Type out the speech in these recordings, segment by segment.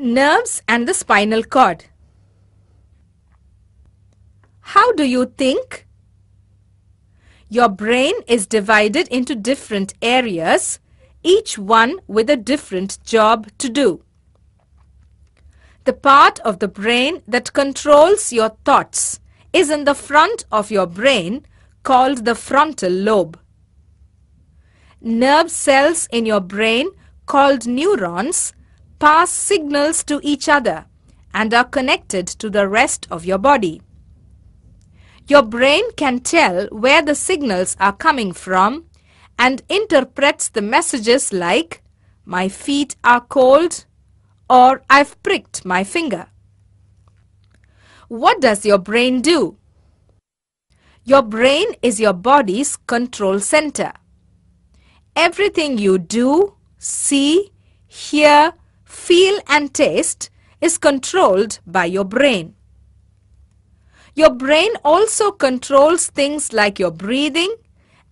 Nerves and the spinal cord. How do you think? Your brain is divided into different areas, each one with a different job to do. The part of the brain that controls your thoughts is in the front of your brain, called the frontal lobe. Nerve cells in your brain, called neurons, pass signals to each other and are connected to the rest of your body. Your brain can tell where the signals are coming from and interprets the messages like, "My feet are cold," or "I've pricked my finger." What does your brain do? Your brain is your body's control center. Everything you do, see, hear, feel and taste is controlled by your brain. Your brain also controls things like your breathing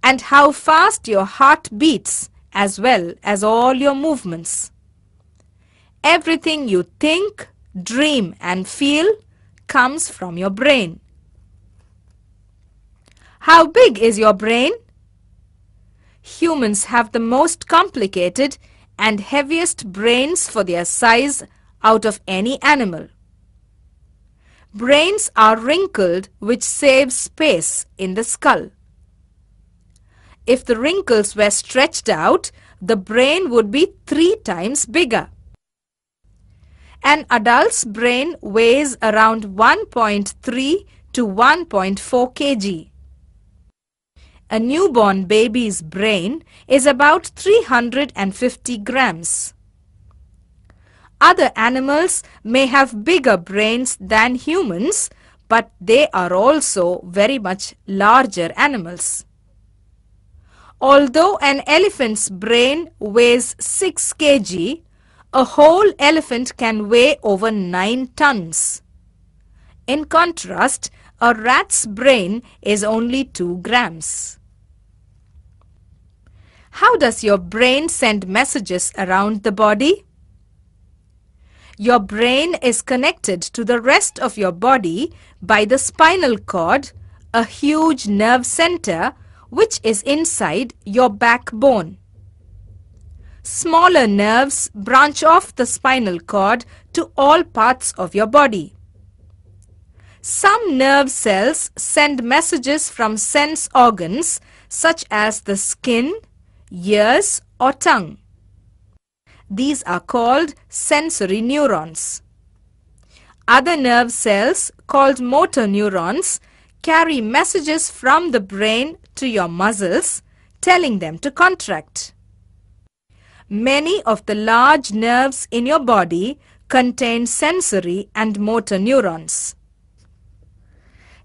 and how fast your heart beats, as well as all your movements. Everything you think, dream and feel comes from your brain. How big is your brain? Humans have the most complicated and heaviest brains for their size out of any animal. Brains are wrinkled, which saves space in the skull. If the wrinkles were stretched out, the brain would be 3 times bigger. An adult's brain weighs around 1.3 to 1.4 kg. A newborn baby's brain is about 350 grams. Other animals may have bigger brains than humans, but they are also very much larger animals. Although an elephant's brain weighs 6 kg, a whole elephant can weigh over 9 tons. In contrast, a rat's brain is only 2 grams. How does your brain send messages around the body? Your brain is connected to the rest of your body by the spinal cord, a huge nerve center which is inside your backbone. Smaller nerves branch off the spinal cord to all parts of your body. Some nerve cells send messages from sense organs such as the skin, ears or tongue. These are called sensory neurons. Other nerve cells, called motor neurons, carry messages from the brain to your muscles, telling them to contract. Many of the large nerves in your body contain sensory and motor neurons.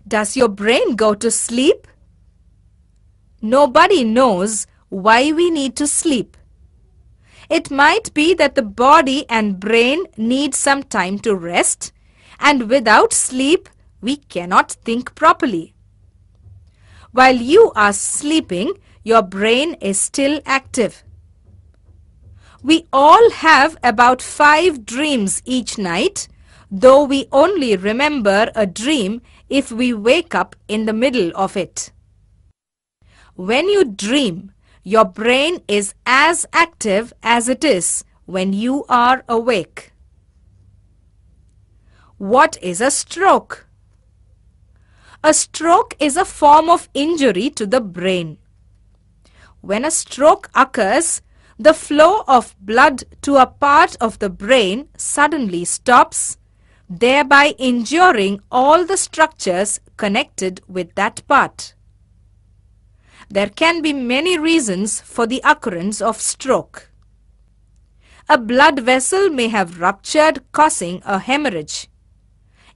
Does your brain go to sleep? Nobody knows why we need to sleep. It might be that the body and brain need some time to rest, and without sleep, we cannot think properly. While you are sleeping, your brain is still active. We all have about 5 dreams each night, though we only remember a dream if we wake up in the middle of it. When you dream, your brain is as active as it is when you are awake. What is a stroke? A stroke is a form of injury to the brain. When a stroke occurs, the flow of blood to a part of the brain suddenly stops, thereby injuring all the structures connected with that part. There can be many reasons for the occurrence of stroke. A blood vessel may have ruptured, causing a hemorrhage.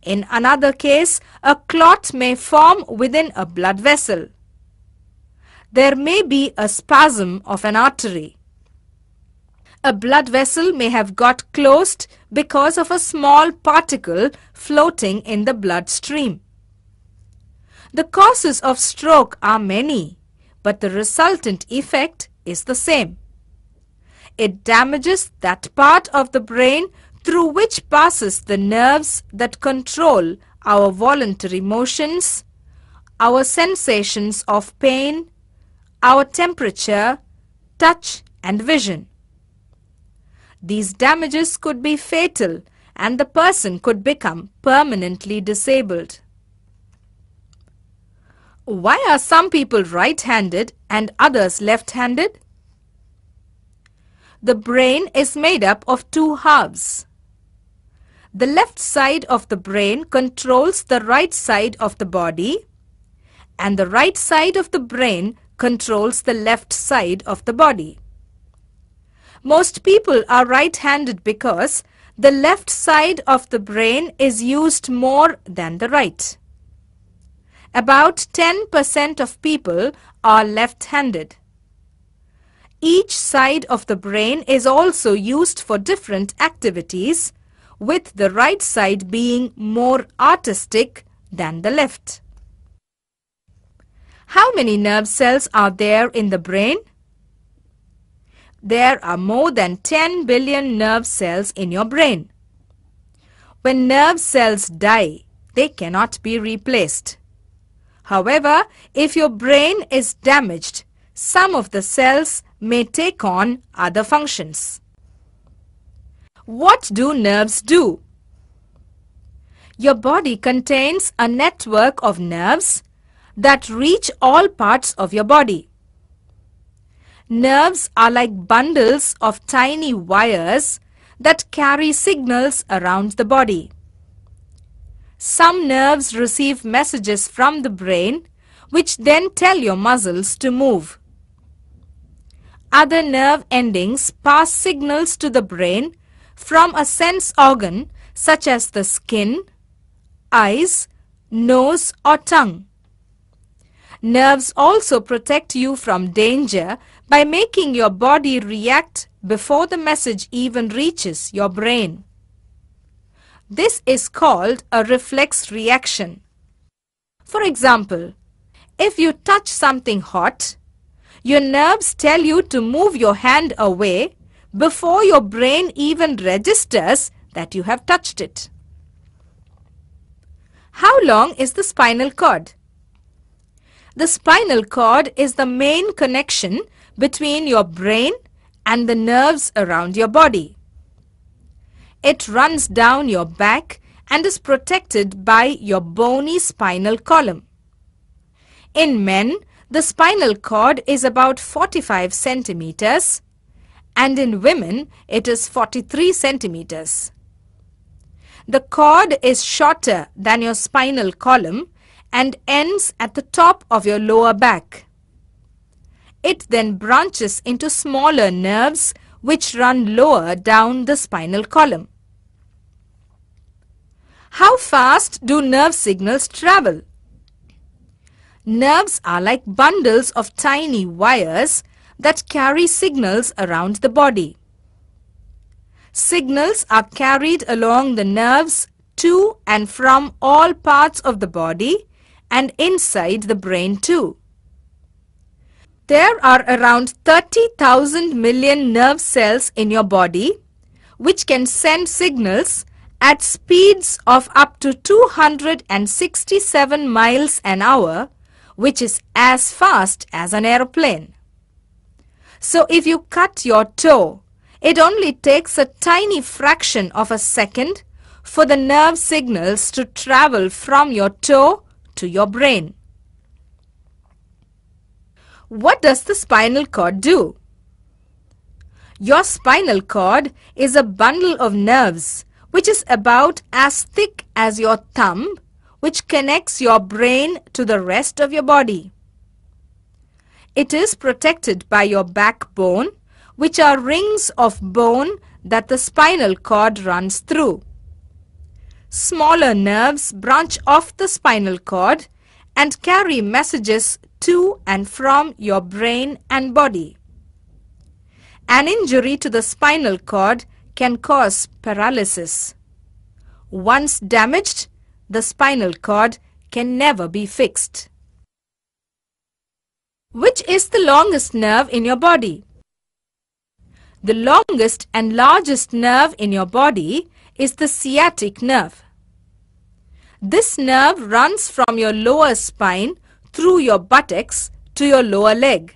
In another case, a clot may form within a blood vessel. There may be a spasm of an artery. A blood vessel may have got closed because of a small particle floating in the bloodstream. The causes of stroke are many, but the resultant effect is the same. It damages that part of the brain through which passes the nerves that control our voluntary motions, our sensations of pain, our temperature, touch and vision. These damages could be fatal and the person could become permanently disabled. Why are some people right-handed and others left-handed? The brain is made up of two halves. The left side of the brain controls the right side of the body, and the right side of the brain controls the left side of the body. Most people are right-handed because the left side of the brain is used more than the right. About 10% of people are left-handed. Each side of the brain is also used for different activities, with the right side being more artistic than the left. How many nerve cells are there in the brain? There are more than 10 billion nerve cells in your brain. When nerve cells die, they cannot be replaced. However, if your brain is damaged, some of the cells may take on other functions. What do nerves do? Your body contains a network of nerves that reach all parts of your body. Nerves are like bundles of tiny wires that carry signals around the body. Some nerves receive messages from the brain, which then tell your muscles to move. Other nerve endings pass signals to the brain from a sense organ such as the skin, eyes, nose or tongue. Nerves also protect you from danger by making your body react before the message even reaches your brain. This is called a reflex reaction. For example, if you touch something hot, your nerves tell you to move your hand away before your brain even registers that you have touched it. How long is the spinal cord? The spinal cord is the main connection between your brain and the nerves around your body. It runs down your back and is protected by your bony spinal column. In men, the spinal cord is about 45 centimeters and in women it is 43 centimeters. The cord is shorter than your spinal column and ends at the top of your lower back. It then branches into smaller nerves which run lower down the spinal column. How fast do nerve signals travel? Nerves are like bundles of tiny wires that carry signals around the body. Signals are carried along the nerves to and from all parts of the body and inside the brain too. There are around 30,000 million nerve cells in your body which can send signals at speeds of up to 267 miles an hour, which is as fast as an aeroplane. So if you cut your toe, it only takes a tiny fraction of a second for the nerve signals to travel from your toe to your brain. What does the spinal cord do? Your spinal cord is a bundle of nerves which is about as thick as your thumb, which connects your brain to the rest of your body. It is protected by your backbone, which are rings of bone that the spinal cord runs through. Smaller nerves branch off the spinal cord and carry messages to and from your brain and body. An injury to the spinal cord can cause paralysis. Once damaged, the spinal cord can never be fixed. Which is the longest nerve in your body? The longest and largest nerve in your body is the sciatic nerve. This nerve runs from your lower spine through your buttocks to your lower leg.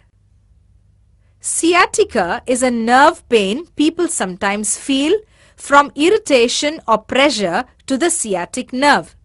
Sciatica is a nerve pain people sometimes feel from irritation or pressure to the sciatic nerve.